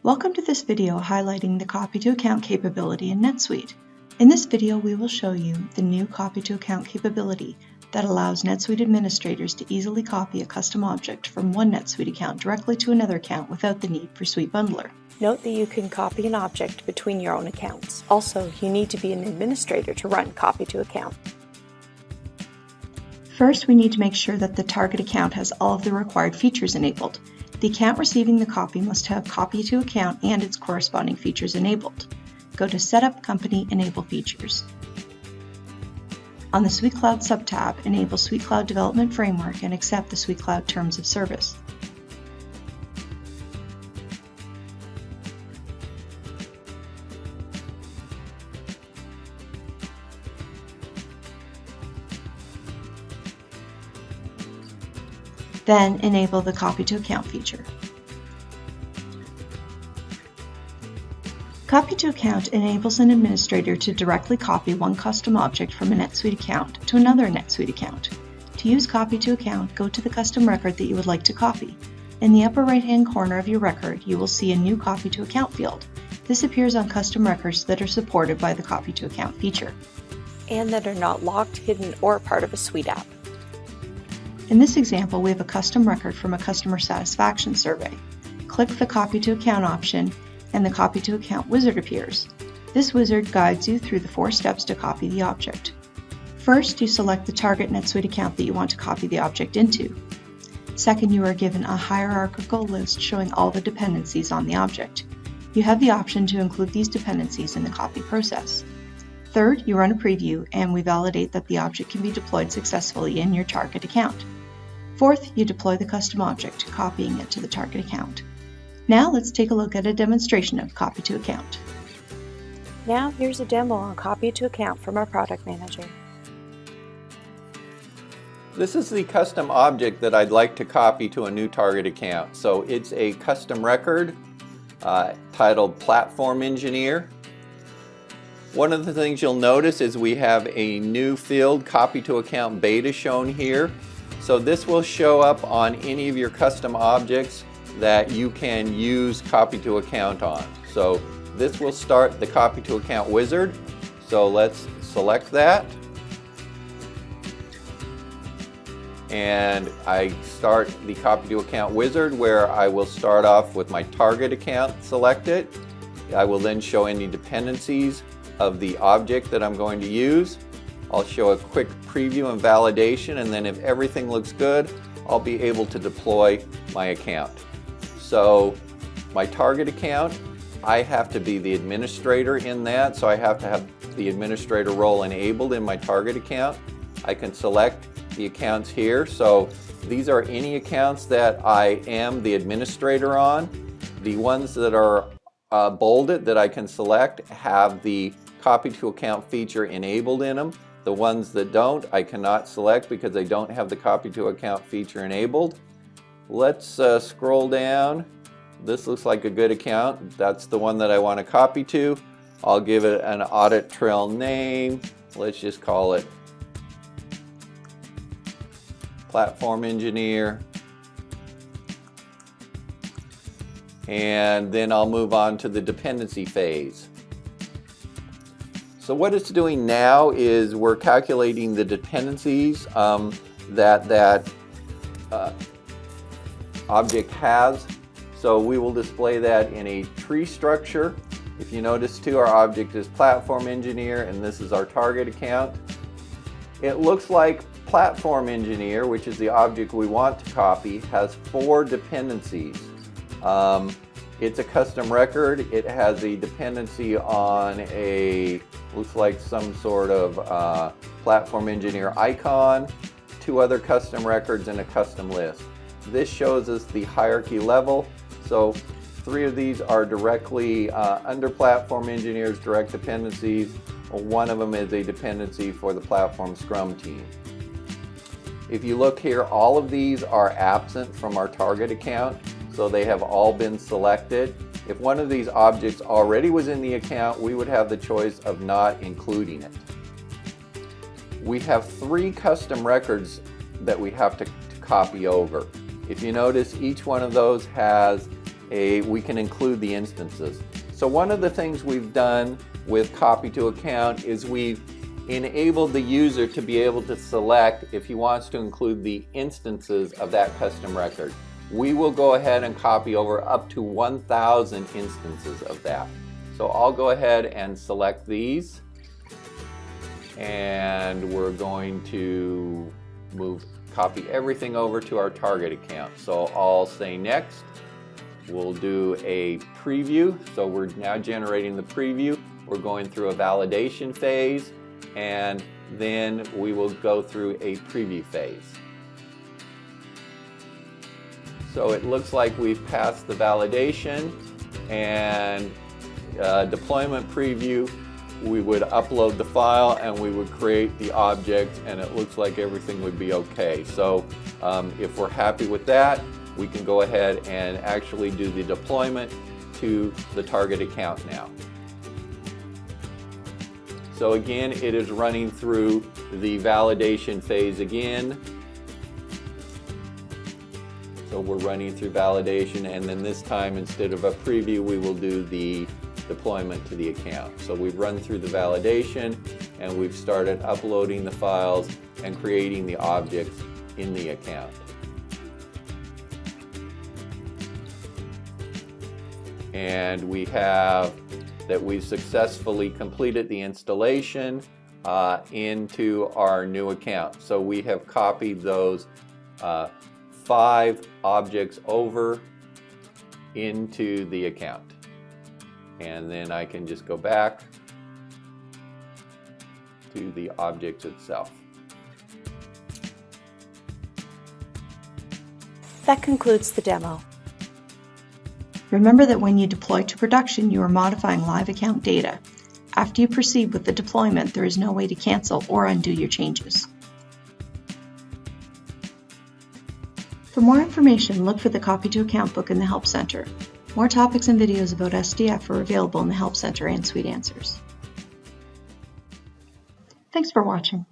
Welcome to this video highlighting the Copy to Account capability in NetSuite. In this video, we will show you the new Copy to Account capability that allows NetSuite administrators to easily copy a custom object from one NetSuite account directly to another account without the need for Suite Bundler. Note that you can copy an object between your own accounts. Also, you need to be an administrator to run Copy to Account. First, we need to make sure that the target account has all of the required features enabled. The account receiving the copy must have Copy to Account and its corresponding features enabled. Go to Setup Company Enable Features. On the SuiteCloud subtab, enable SuiteCloud Development Framework and accept the SuiteCloud Terms of Service. Then enable the Copy to Account feature. Copy to Account enables an administrator to directly copy one custom object from a NetSuite account to another NetSuite account. To use Copy to Account, go to the custom record that you would like to copy. In the upper right-hand corner of your record, you will see a new Copy to Account field. This appears on custom records that are supported by the Copy to Account feature, And that are not locked, hidden, or part of a Suite app. In this example, we have a custom record from a customer satisfaction survey. Click the Copy to Account option and the Copy to Account wizard appears. This wizard guides you through the 4 steps to copy the object. First, you select the target NetSuite account that you want to copy the object into. Second, you are given a hierarchical list showing all the dependencies on the object. You have the option to include these dependencies in the copy process. Third, you run a preview and we validate that the object can be deployed successfully in your target account. Fourth, you deploy the custom object, copying it to the target account. Now let's take a look at a demonstration of Copy to Account. Now here's a demo on Copy to Account from our product manager. This is the custom object that I'd like to copy to a new target account. So it's a custom record titled Platform Engineer. One of the things you'll notice is we have a new field, Copy to Account Beta, shown here. So this will show up on any of your custom objects that you can use Copy to Account on. So this will start the Copy to Account wizard. So let's select that. And I start the Copy to Account wizard where I will start off with my target account selected. I will then show any dependencies of the object that I'm going to use. I'll show a quick preview and validation, and then if everything looks good, I'll be able to deploy my account. So my target account, I have to be the administrator in that, so I have to have the administrator role enabled in my target account. I can select the accounts here, so these are any accounts that I am the administrator on. The ones that are bolded that I can select have the Copy to Account feature enabled in them. The ones that don't, I cannot select because they don't have the Copy to Account feature enabled. Let's scroll down. This looks like a good account. That's the one that I want to copy to. I'll give it an audit trail name. Let's just call it Platform Engineer. And then I'll move on to the dependency phase. So what it's doing now is we're calculating the dependencies that object has. So we will display that in a tree structure. If you notice too, our object is Platform Engineer and this is our target account. It looks like Platform Engineer, which is the object we want to copy, has 4 dependencies. It's a custom record. It has a dependency on looks like some sort of Platform Engineer icon, 2 other custom records, and a custom list. This shows us the hierarchy level. So 3 of these are directly under Platform Engineer's direct dependencies. One of them is a dependency for the Platform Scrum team. If you look here, all of these are absent from our target account, so they have all been selected. If one of these objects already was in the account, we would have the choice of not including it. We have 3 custom records that we have to copy over. If you notice, each one of those has we can include the instances. So one of the things we've done with copy to account is we've enabled the user to be able to select if he wants to include the instances of that custom record. We will go ahead and copy over up to 1,000 instances of that. So I'll go ahead and select these, and we're going to copy everything over to our target account. So I'll say next. We'll do a preview. So we're now generating the preview. We're going through a validation phase, and then we will go through a preview phase. So it looks like we've passed the validation, and deployment preview, we would upload the file and we would create the object, and it looks like everything would be okay. So if we're happy with that, we can go ahead and actually do the deployment to the target account now. So again, it is running through the validation phase again. So we're running through validation, and then this time, instead of a preview, we will do the deployment to the account. So we've run through the validation, and we've started uploading the files and creating the objects in the account. And we have that we've successfully completed the installation into our new account. So we have copied those 5 objects over into the account. And then I can just go back to the object itself. That concludes the demo. Remember that when you deploy to production, you are modifying live account data. After you proceed with the deployment, there is no way to cancel or undo your changes. For more information, look for the Copy to Account book in the Help Center. More topics and videos about SDF are available in the Help Center and Suite Answers. Thanks for watching.